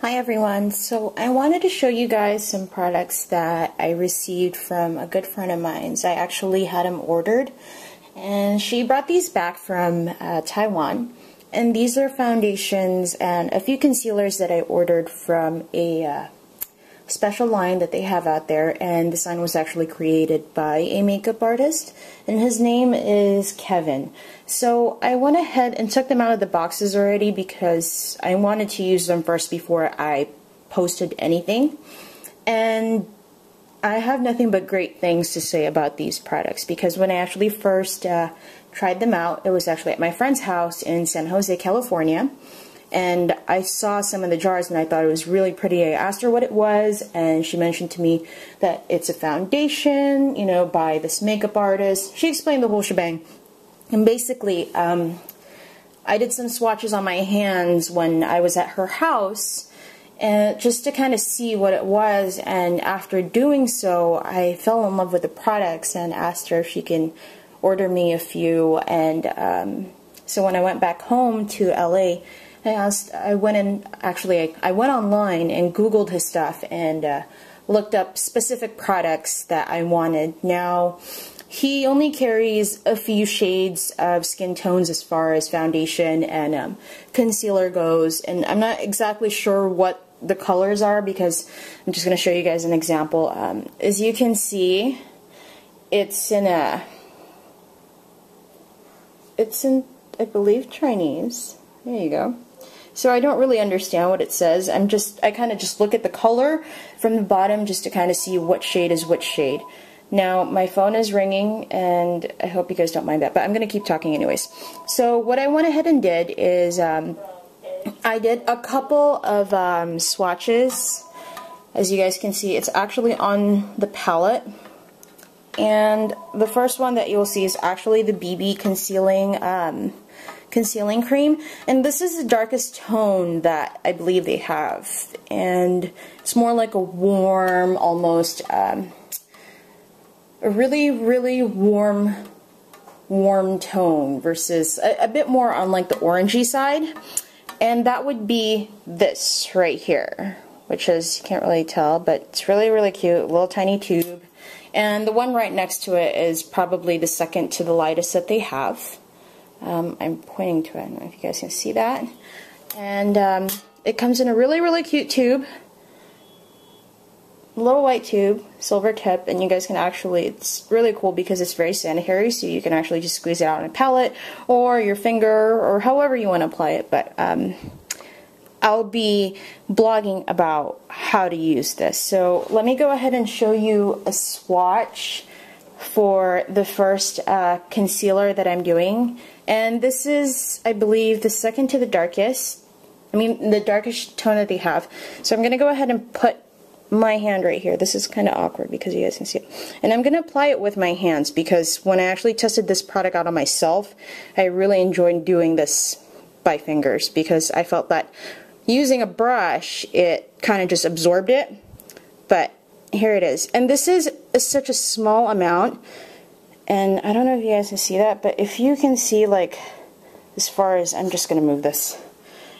Hi everyone, so I wanted to show you guys some products that I received from a good friend of mine. I actually had them ordered and she brought these back from Taiwan, and these are foundations and a few concealers that I ordered from a special line that they have out there, and this line was actually created by a makeup artist and his name is Kevin. So I went ahead and took them out of the boxes already because I wanted to use them first before I posted anything, and I have nothing but great things to say about these products because when I actually first tried them out, it was actually at my friend's house in San Jose, California. And I saw some of the jars and I thought it was really pretty. I asked her what it was and she mentioned to me that it's a foundation, you know, by this makeup artist. She explained the whole shebang. And basically, I did some swatches on my hands when I was at her house and just to kind of see what it was, and after doing so, I fell in love with the products and asked her if she can order me a few. And so when I went back home to LA, I went online and Googled his stuff and looked up specific products that I wanted. Now, he only carries a few shades of skin tones as far as foundation and concealer goes, and I'm not exactly sure what the colors are because I'm just going to show you guys an example. As you can see, it's in I believe Chinese. There you go. So I don't really understand what it says. I kind of just look at the color from the bottom just to kind of see what shade is which shade. Now my phone is ringing and I hope you guys don't mind that, but I'm going to keep talking anyways. So what I went ahead and did is I did a couple of swatches. As you guys can see, it's actually on the palette. And the first one that you'll see is actually the BB concealing cream, and this is the darkest tone that I believe they have, and it's more like a warm, almost a really warm tone versus a bit more on like the orangey side, and that would be this right here, which is, you can't really tell, but it's really cute, little tiny tube. And the one right next to it is probably the second to the lightest that they have. I'm pointing to it, I don't know if you guys can see that. And it comes in a really cute tube, a little white tube, silver tip, and you guys can actually, it's really cool because it's very sanitary, so you can actually just squeeze it out on a palette or your finger or however you want to apply it. But I'll be blogging about how to use this. So let me go ahead and show you a swatch for the first concealer that I'm doing. And this is, I believe, the second to the darkest. The darkest tone that they have. So I'm going to go ahead and put my hand right here. This is kind of awkward because you guys can see it. And I'm going to apply it with my hands because when I actually tested this product out on myself, I really enjoyed doing this by fingers because I felt that using a brush, it kind of just absorbed it. But here it is. And this is such a small amount. And I don't know if you guys can see that, but if you can see, like, as far as, I'm just going to move this.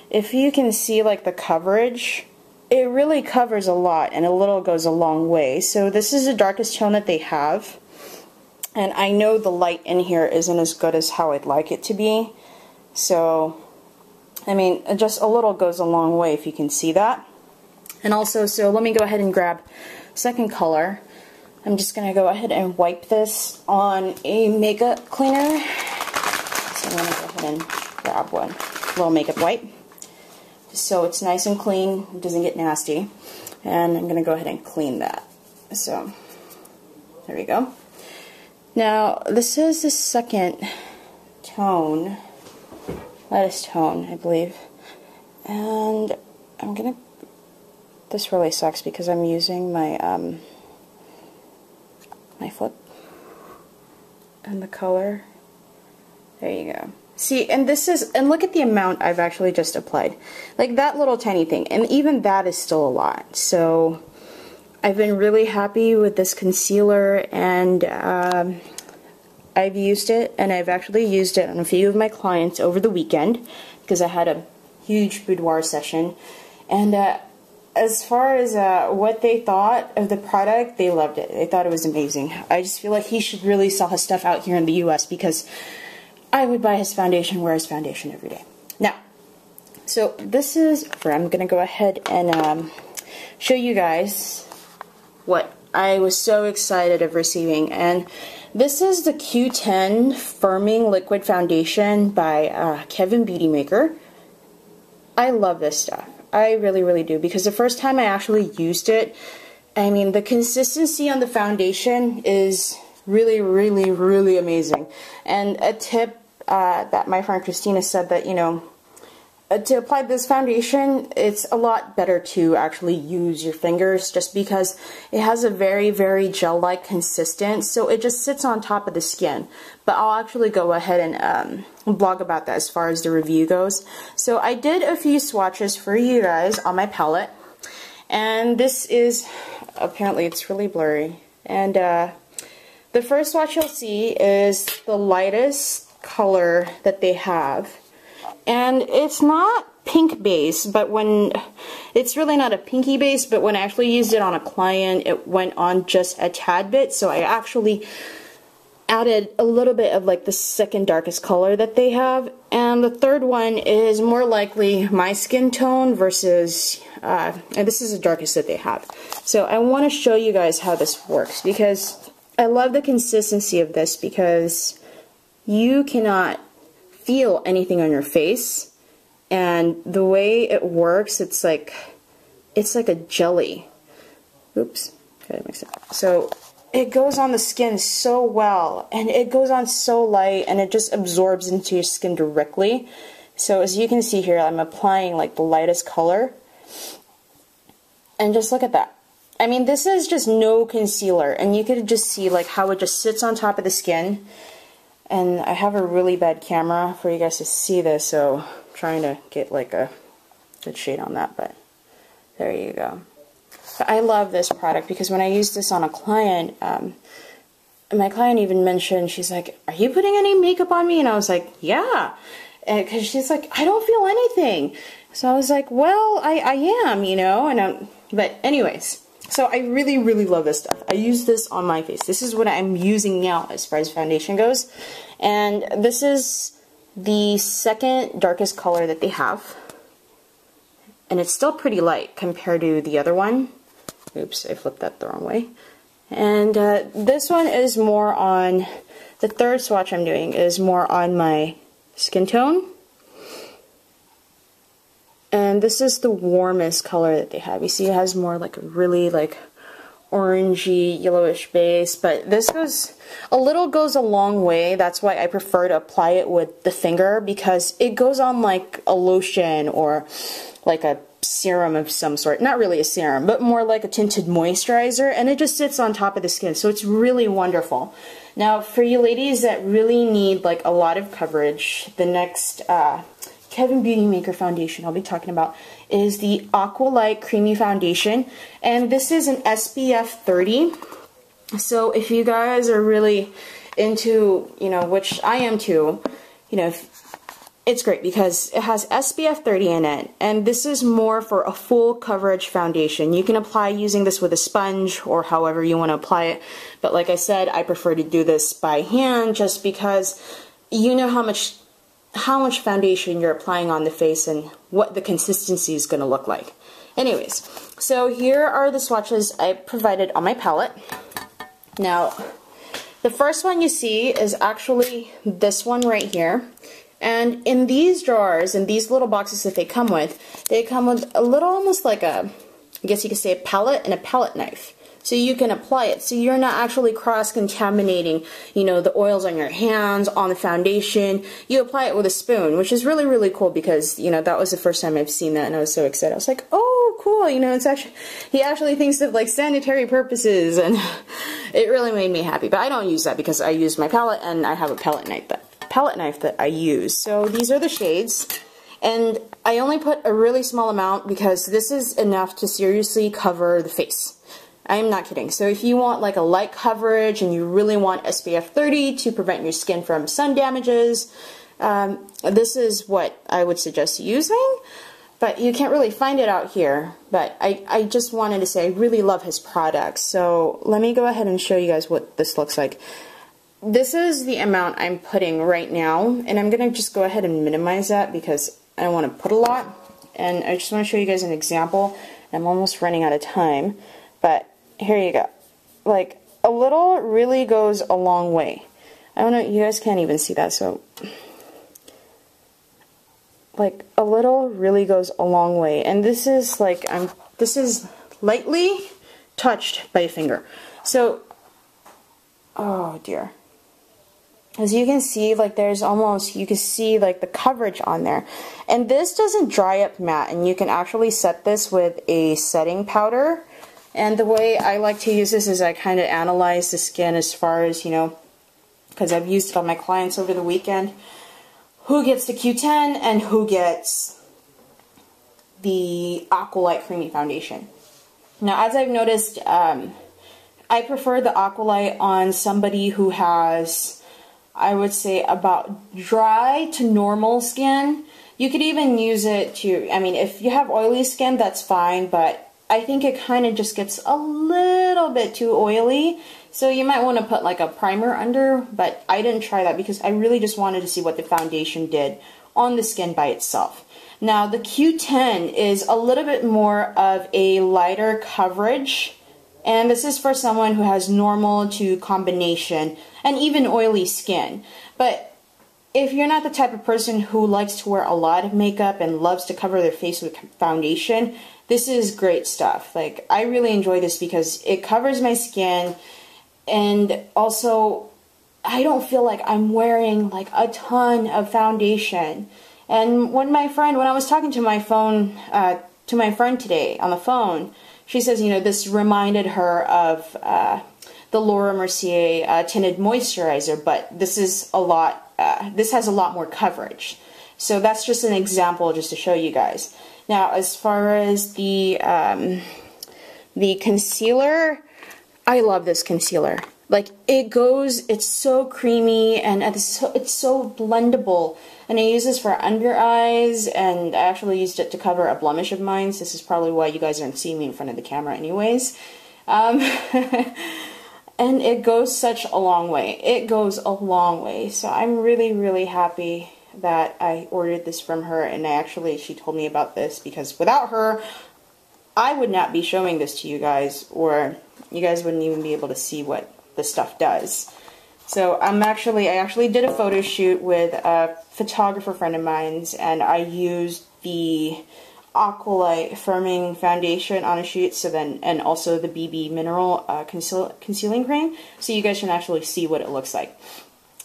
If you can see, like, the coverage, it really covers a lot, and a little goes a long way. So this is the darkest tone that they have. And I know the light in here isn't as good as how I'd like it to be. So, just a little goes a long way if you can see that. And also, so let me go ahead and grab second color. I'm just going to go ahead and wipe this on a makeup cleaner. So I'm going to go ahead and grab one little makeup wipe just so it's nice and clean, it doesn't get nasty. And I'm going to go ahead and clean that. So there we go. Now this is the second tone, lightest tone, I believe. And I'm going to, this really sucks because I'm using my my flip and the color. There you go. See, and this is, and look at the amount I've actually just applied. Like that little tiny thing, and even that is still a lot. So I've been really happy with this concealer, and I've used it, and I've actually used it on a few of my clients over the weekend because I had a huge boudoir session. And as far as what they thought of the product, they loved it. They thought it was amazing. I just feel like he should really sell his stuff out here in the US because I would buy his foundation, wear his foundation every day. Now, so this is, I'm going to go ahead and show you guys what I was so excited of receiving. And this is the Q10 Firming Liquid Foundation by Kevin Beauty Maker. I love this stuff. I really, really do, because the first time I actually used it, I mean, the consistency on the foundation is really, really, really amazing. And a tip that my friend Christina said that, you know, to apply this foundation, it's a lot better to actually use your fingers just because it has a very, very gel-like consistence, so it just sits on top of the skin. But I'll actually go ahead and blog about that as far as the review goes. So I did a few swatches for you guys on my palette, and this is, apparently it's really blurry, and the first swatch you'll see is the lightest color that they have. And it's not pink base, but when it's really not a pinky base, but when I actually used it on a client, it went on just a tad bit. So I actually added a little bit of like the second darkest color that they have. And the third one is more likely my skin tone versus, and this is the darkest that they have. So I want to show you guys how this works because I love the consistency of this because you cannot feel anything on your face, and the way it works, it's like a jelly. Oops, gotta mix it. So it goes on the skin so well, and it goes on so light, and it just absorbs into your skin directly. So as you can see here, I'm applying like the lightest color, and just look at that. I mean, this is just no concealer, and you could just see like how it just sits on top of the skin. And I have a really bad camera for you guys to see this, so I'm trying to get like a good shade on that, but there you go. But I love this product because when I used this on a client, my client even mentioned, she's like, "Are you putting any makeup on me?" And I was like, "Yeah," because she's like, "I don't feel anything." So I was like, "Well, I am, you know." And but anyways. So I really, really love this stuff. I use this on my face. This is what I'm using now as far as foundation goes. And this is the second darkest color that they have. And it's still pretty light compared to the other one. Oops, I flipped that the wrong way. And this one is more on, the third swatch I'm doing is more on my skin tone. And this is the warmest color that they have. You see it has more like a really like orangey, yellowish base, but this goes a long way. That's why I prefer to apply it with the finger, because it goes on like a lotion or like a serum of some sort. Not really a serum, but more like a tinted moisturizer, and it just sits on top of the skin, so it's really wonderful. Now, for you ladies that really need like a lot of coverage, the next Kevin Beauty Maker foundation I'll be talking about is the Aqualight Creamy Foundation, and this is an SPF 30. So if you guys are really into, you know, which I am too, you know, it's great because it has SPF 30 in it, and this is more for a full coverage foundation. You can apply using this with a sponge or however you want to apply it, but like I said, I prefer to do this by hand just because you know how much foundation you're applying on the face and what the consistency is going to look like. Anyways, so here are the swatches I provided on my palette. Now, the first one you see is actually this one right here. And in these drawers, in these little boxes that they come with a little, almost like a, I guess you could say, a palette and a palette knife. So you can apply it. So you're not actually cross-contaminating, you know, the oils on your hands, on the foundation. You apply it with a spoon, which is really, really cool because, you know, that was the first time I've seen that and I was so excited. I was like, oh, cool, you know, it's actually, he actually thinks of like sanitary purposes, and it really made me happy. But I don't use that because I use my palette and I have a palette knife that I use. So these are the shades. And I only put a really small amount because this is enough to seriously cover the face. I'm not kidding. So if you want like a light coverage and you really want SPF 30 to prevent your skin from sun damages, this is what I would suggest using. but you can't really find it out here. But I just wanted to say I really love his products. So let me go ahead and show you guys what this looks like. This is the amount I'm putting right now, and I'm going to just go ahead and minimize that because I don't want to put a lot. And I just want to show you guys an example. I'm almost running out of time, but here you go. Like, a little really goes a long way. I don't know, you guys can't even see that, so like a little really goes a long way. And this is like, this is lightly touched by a finger. So, oh dear. As you can see, like there's almost, you can see like the coverage on there. And this doesn't dry up matte, and you can actually set this with a setting powder. And the way I like to use this is I kind of analyze the skin as far as, you know, because I've used it on my clients over the weekend, who gets the Q10 and who gets the Aqualyte Creamy Foundation. Now, as I've noticed, I prefer the Aqualyte on somebody who has, I would say, about dry to normal skin. You could even use it to, I mean, if you have oily skin, that's fine, but I think it kind of just gets a little bit too oily. So you might want to put like a primer under, but I didn't try that because I really just wanted to see what the foundation did on the skin by itself. Now the Q10 is a little bit more of a lighter coverage, and this is for someone who has normal to combination and even oily skin. But if you're not the type of person who likes to wear a lot of makeup and loves to cover their face with foundation, this is great stuff. Like, I really enjoy this because it covers my skin, and also I don't feel like I'm wearing like a ton of foundation. And when I was talking to my friend today on the phone, she says, you know, this reminded her of the Laura Mercier tinted moisturizer, but this is a lot. This has a lot more coverage. So that's just an example, just to show you guys. Now, as far as the concealer, I love this concealer. Like, it's so creamy, and it's so blendable. And I use this for under eyes, and I actually used it to cover a blemish of mine. So this is probably why you guys aren't seeing me in front of the camera anyways. And it goes such a long way. It goes a long way. So I'm really, really happy that I ordered this from her, and she told me about this, because without her, I would not be showing this to you guys, or you guys wouldn't even be able to see what the stuff does. So I actually did a photo shoot with a photographer friend of mine's, and I used the Aqualyte Firming Foundation on a shoot, and also the BB Mineral Concealing Cream, so you guys can actually see what it looks like.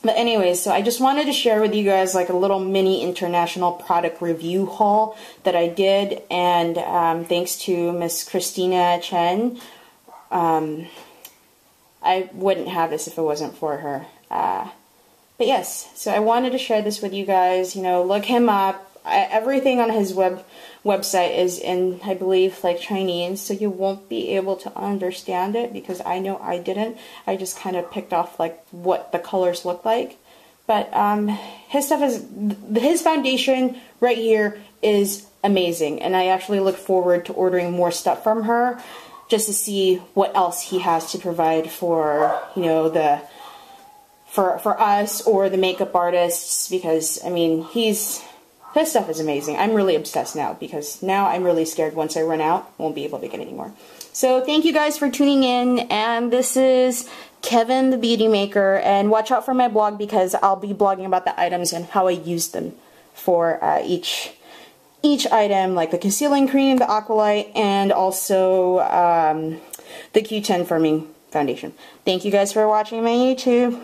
But anyways, so I just wanted to share with you guys like a little mini international product review haul that I did, and thanks to Miss Christina Chen. I wouldn't have this if it wasn't for her. But yes, so I wanted to share this with you guys. You know, look him up. Everything on his website is in, I believe, like Chinese, so you won't be able to understand it, because I know I didn't. I just kind of picked off like what the colors look like. But his foundation right here is amazing, and I actually look forward to ordering more stuff from her, just to see what else he has to provide for, you know, for us or the makeup artists, because I mean, his stuff is amazing. I'm really obsessed now, because now I'm really scared once I run out, I won't be able to get any more. So thank you guys for tuning in, and this is Kevin the Beauty Maker, and watch out for my blog, because I'll be blogging about the items and how I use them for each item, like the concealing cream, the Aqualyte, and also the Q10 Firming Foundation. Thank you guys for watching my YouTube.